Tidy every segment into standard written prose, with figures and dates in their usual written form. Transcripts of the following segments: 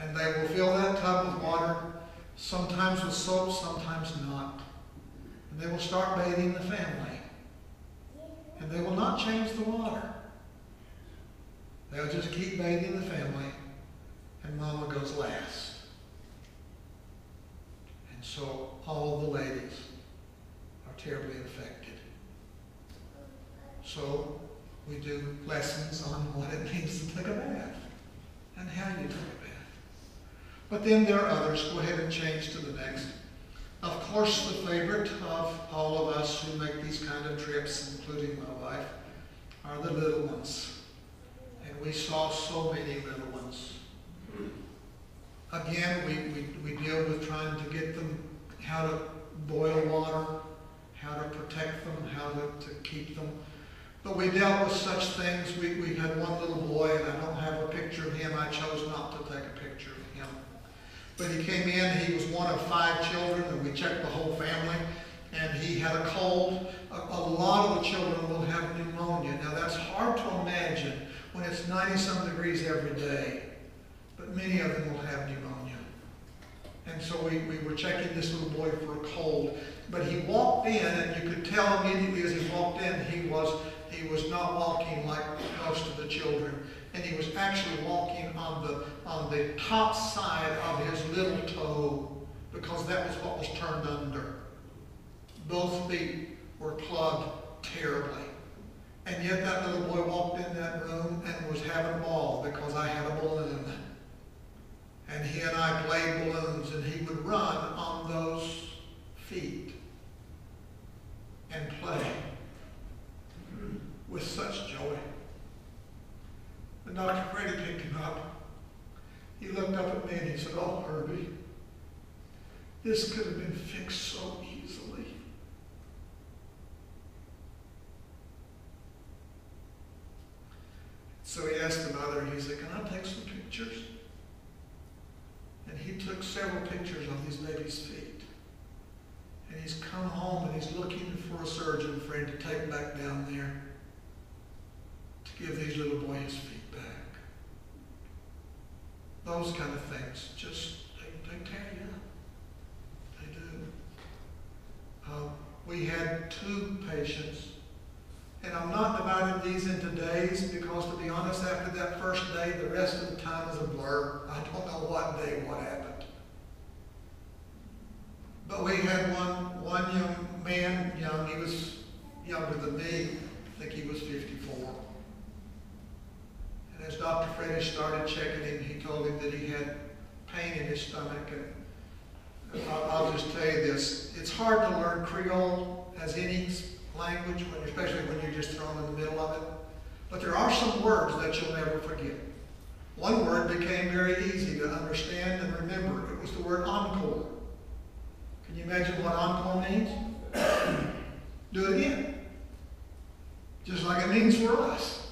And they will fill that tub with water, sometimes with soap, sometimes not. And they will start bathing the family. And they will not change the water. They'll just keep bathing the family, and Mama goes last. And so all the ladies are terribly affected. So we do lessons on what it means to take a bath and how you take a bath. But then there are others. Go ahead and change to the next. Of course, the favorite of all of us who make these kind of trips, including my wife, are the little ones. And we saw so many little ones. Again, we deal with trying to get them how to boil water, how to protect them, how to keep them. But we dealt with such things. We had one little boy, and I don't have a picture of him. I chose not to take a picture of him. But he came in, he was one of 5 children, and we checked the whole family, and he had a cold. A lot of the children will have pneumonia. Now that's hard to imagine when it's 90-some degrees every day, but many of them will have pneumonia. And so we were checking this little boy for a cold, but he walked in, and you could tell immediately as he walked in, he was not walking like most of the children. And he was actually walking on the top side of his little toe, because that was what was turned under. Both feet were plugged terribly. And yet that little boy walked in that room and was having a ball because I had a balloon. And he and I played balloons, and he would run on those feet and play with such joy. And Dr. Freddie picked him up. He looked up at me and he said, "Oh, Herbie, this could have been fixed so easily." So he asked the mother, he said, "Can I take some pictures?" And he took several pictures of these babies' feet. And he's come home and he's looking for a surgeon friend to take back down there to give these little boys his feet back. Those kind of things, just, they tear you up. They do. We had 2 patients, and I'm not dividing these into days because, to be honest, after that first day, the rest of the time is a blur. I don't know what day what happened. But we had one young man, he was younger than me. I think he was 54. And as Dr. Freddie started checking him, he told him that he had pain in his stomach. And I'll just tell you this. It's hard to learn Creole as any language, especially when you're just thrown in the middle of it. But there are some words that you'll never forget. One word became very easy to understand and remember. It was the word encore. Can you imagine what encore means? Do it again. Just like it means for us.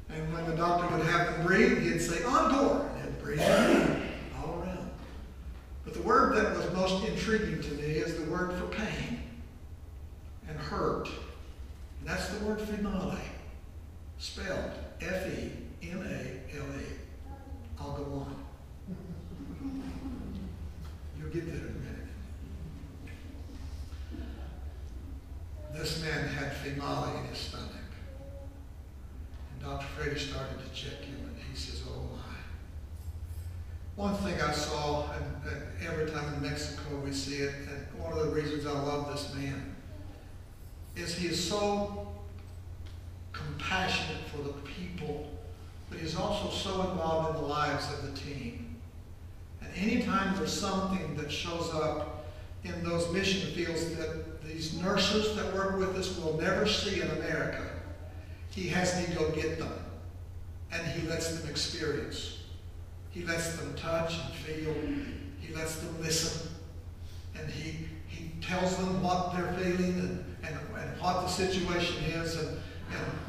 And when the doctor would have them breathe, he'd say, "Encore," and they'd breathe all around. But the word that was most intriguing to me is the word for pain and hurt. And that's the word finale, spelled F-E-M-A-L-E. I'll go on. You'll get there in a minute. This man had finale in his stomach. And Dr. Freddie started to check him, and he says, "Oh my." One thing I saw, and every time in Mexico we see it, and one of the reasons I love this man, is he is so compassionate for the people, but he's also so involved in the lives of the team. And anytime there's something that shows up in those mission fields that these nurses that work with us will never see in America, he has to go get them. And he lets them experience. He lets them touch and feel. He lets them listen. And he tells them what they're feeling and what the situation is. And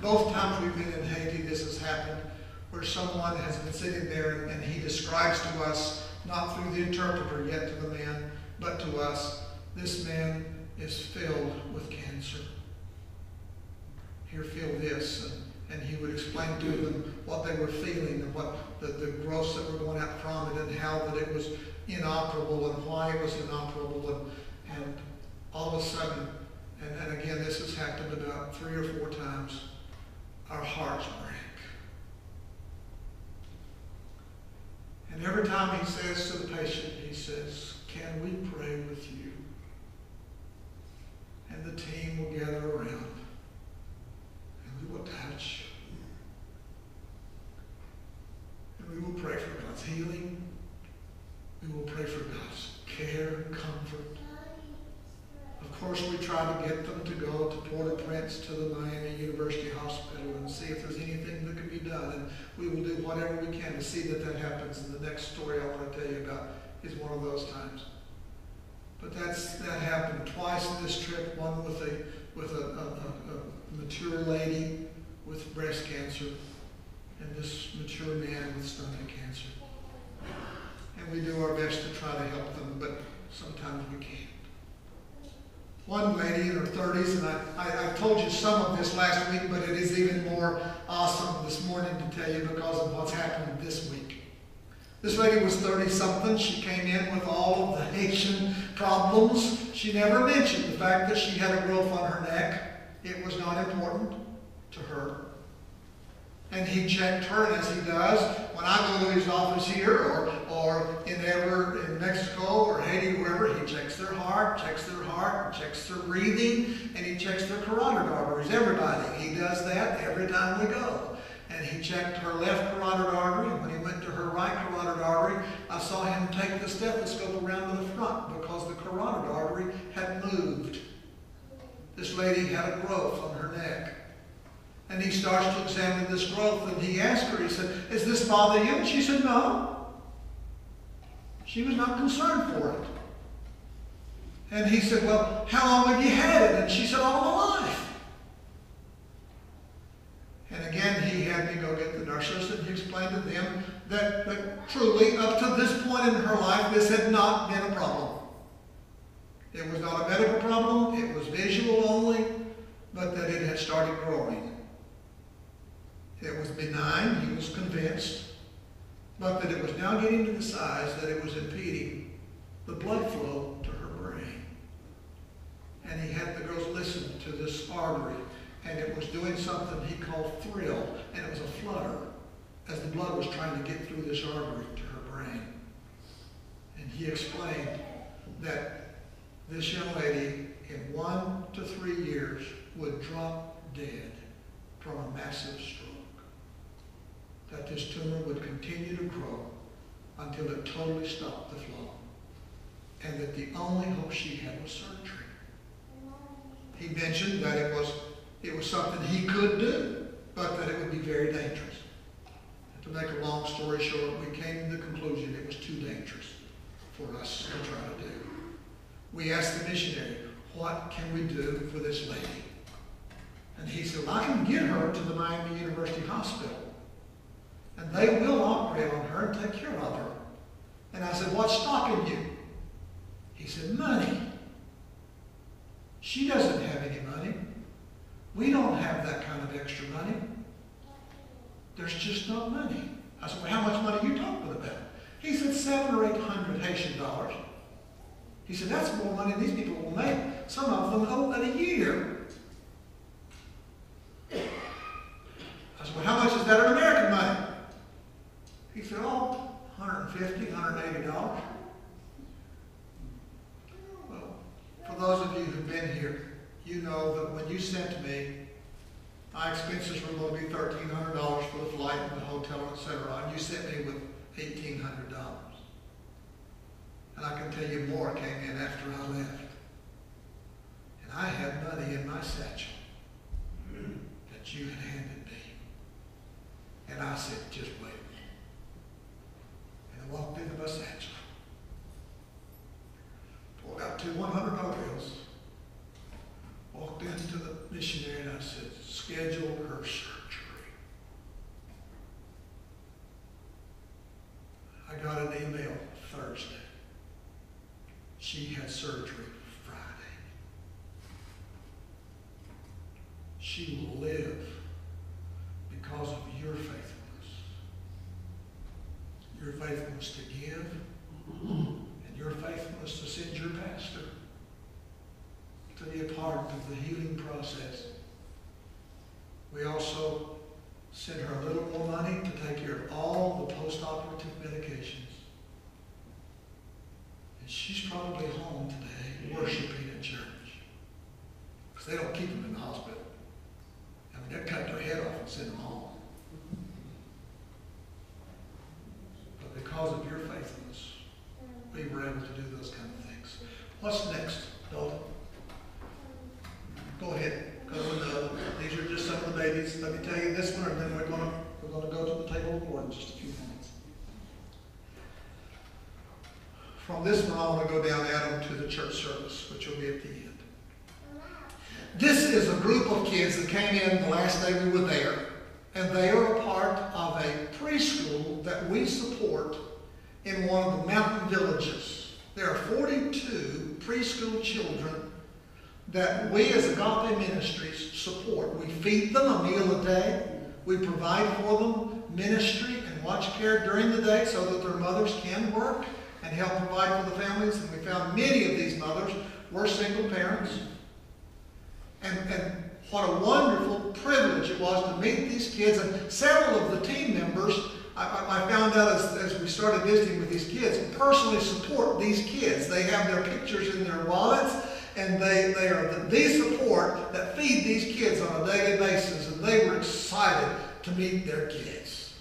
both times we've been in Haiti, this has happened, where someone has been sitting there and he describes to us, not through the interpreter yet to the man, but to us, this man is filled with cancer. Here, feel this. And he would explain to them what they were feeling and what the gross growths that were going out from it, and how that it was inoperable and why it was inoperable. And all of a sudden, and again, this has happened about 3 or 4 times, our hearts break. And every time he says to the patient, he says, "Can we pray with you?" And the team will gather around, and we will touch, and we will pray for God's healing. We will pray for God's care, comfort. Of course, we try to get them to go to Port-au-Prince to the Miami University Hospital and see if there's anything that can be done. And we will do whatever we can to see that that happens. And the next story I want to tell you about is one of those times. But that happened twice in this trip. One with a mature lady with breast cancer, and this mature man with stomach cancer. And we do our best to try to help them, but sometimes we can't. One lady in her 30s, and I told you some of this last week, but it is even more awesome this morning to tell you because of what's happened this week. This lady was 30-something. She came in with all of the Haitian problems. She never mentioned the fact that she had a growth on her neck. It was not important to her. And he checked her, and as he does, when I go to his office here or in Mexico or Haiti, wherever, he checks their heart, checks their breathing, and he checks their carotid arteries. Everybody, he does that every time we go. And he checked her left carotid artery, and when he went to her right carotid artery, I saw him take the stethoscope around to the front because the carotid artery had moved. This lady had a growth on her neck. And he starts to examine this growth, and he asked her, he said, "Is this bothering you?" And she said, "No." She was not concerned for it. And he said, "Well, how long have you had it?" And she said, "All my life." And again, he had me go get the nurses, and he explained to them that truly, up to this point in her life, this had not been a problem. It was not a medical problem, it was visual only, but that it had started growing. It was benign, he was convinced, but that it was now getting to the size that it was impeding the blood flow to her brain. And he had the girls listen to this artery, and it was doing something he called thrill, and it was a flutter as the blood was trying to get through this artery to her brain. And he explained that this young lady in 1 to 3 years would drop dead from a massive stroke. That this tumor would continue to grow until it totally stopped the flow. And that the only hope she had was surgery. He mentioned that it was something he could do, but that it would be very dangerous. And to make a long story short, we came to the conclusion it was too dangerous for us to try to do. We asked the missionary, "What can we do for this lady?" And he said, "Well, I can get her to the Miami University Hospital, and they will operate on her and take care of her." And I said, "What's stopping you?" He said, "Money. She doesn't have any money. We don't have that kind of extra money. There's just not money." I said, "Well, how much money are you talking about?" He said, 700 or 800 Haitian dollars. He said, "That's more money than these people will make. Some of them owe in a year." I said, "Well, how much is that in American money?" He said, "Oh, $150, $180. Well, for those of you who've been here, you know that when you sent me, my expenses were going to be $1,300 for the flight and the hotel, etc. And you sent me with $1,800. And I can tell you more came in after I left. And I had money in my satchel that you had handed me. And I said, "Just wait a minute." And I walked into my satchel, pulled out 2 $100 bills, walked into the missionary, and I said, "Schedule her surgery." I got an email Thursday. She had surgery Friday. She will live because of your faithfulness. Your your faithfulness to give, and your faithfulness to send your pastor to be a part of the healing process. We also sent her a little more money to take care of all the post-operative medications. And she's probably home today worshiping at church. Because they don't keep them in the hospital. I mean, they cut their head off and send them home. But because of your faithfulness, we were able to do those kind of things. What's next, Dalton? Go ahead. Go with the other. These are just some of the babies. Let me tell you this one, and then we're going to go to the table of the Lord in just a few minutes. From this one, I want to go down, Adam, to the church service, which will be at the end. This is a group of kids that came in the last day we were there, and they are a part of a preschool that we support in one of the mountain villages. There are 42 preschool children that we as Agape Ministries support. We feed them a meal a day. We provide for them ministry and watch care during the day so that their mothers can work and help provide for the families. And we found many of these mothers were single parents. And what a wonderful privilege it was to meet these kids. And several of the team members, I found out as we started visiting with these kids, personally support these kids. They have their pictures in their wallets, and they are the support that feed these kids on a daily basis. And they were excited to meet their kids.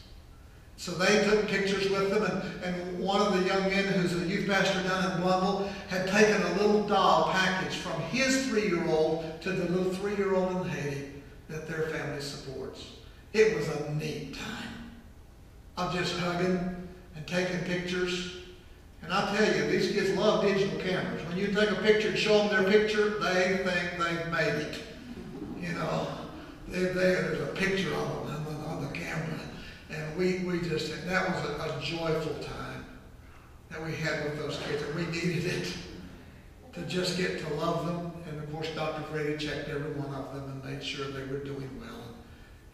So they took pictures with them, and one of the young men who's a youth pastor down in Blundell had taken a little doll package from his 3-year-old to the little 3-year-old in Haiti that their family supports. It was a neat time of just hugging and taking pictures. And I tell you, these kids love digital cameras. When you take a picture and show them their picture, they think they've made it. You know, there's a picture of them on the camera. And we just, that was a joyful time that we had with those kids. And we needed it to just get to love them. And of course, Dr. Frady checked every one of them and made sure they were doing well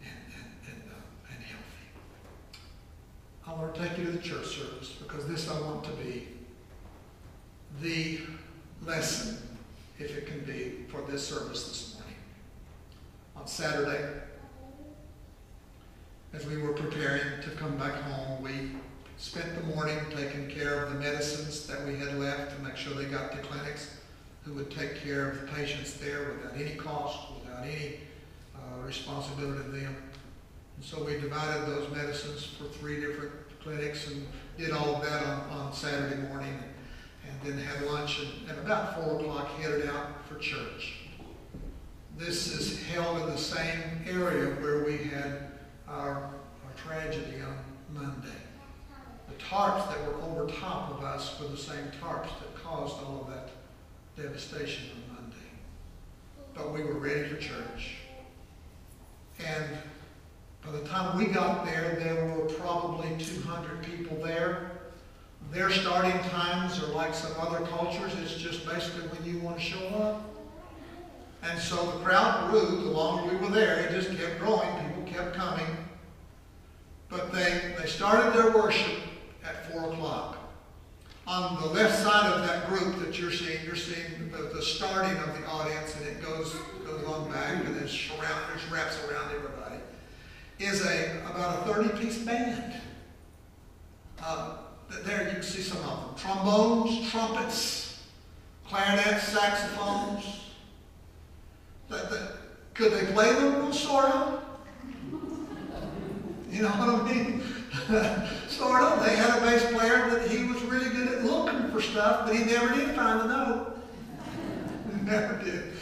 and healthy. I want to take you to the church service because this I want to be the lesson, if it can be, for this service this morning. On Saturday, as we were preparing to come back home, we spent the morning taking care of the medicines that we had left to make sure they got to clinics who would take care of the patients there without any cost, without any responsibility to them. And so we divided those medicines for 3 different clinics and did all of that on Saturday morning, and then had lunch, and about 4 o'clock headed out for church. This is held in the same area where we had our tragedy on Monday. The tarps that were over top of us were the same tarps that caused all of that devastation on Monday. But we were ready for church. And by the time we got there, there were probably 200 people there. Their starting times are like some other cultures. It's just basically when you want to show up. And so the crowd grew the longer we were there. It just kept growing. People kept coming. But they started their worship at 4 o'clock. On the left side of that group that you're seeing the starting of the audience, and it goes on back, and it wraps around everybody, is about a 30-piece band. There you can see some of them. Trombones, trumpets, clarinets, saxophones. Could they play them? Well, sort of. You know what I mean? Sort of. They had a bass player that he was really good at looking for stuff, but he never did find the note. Never did.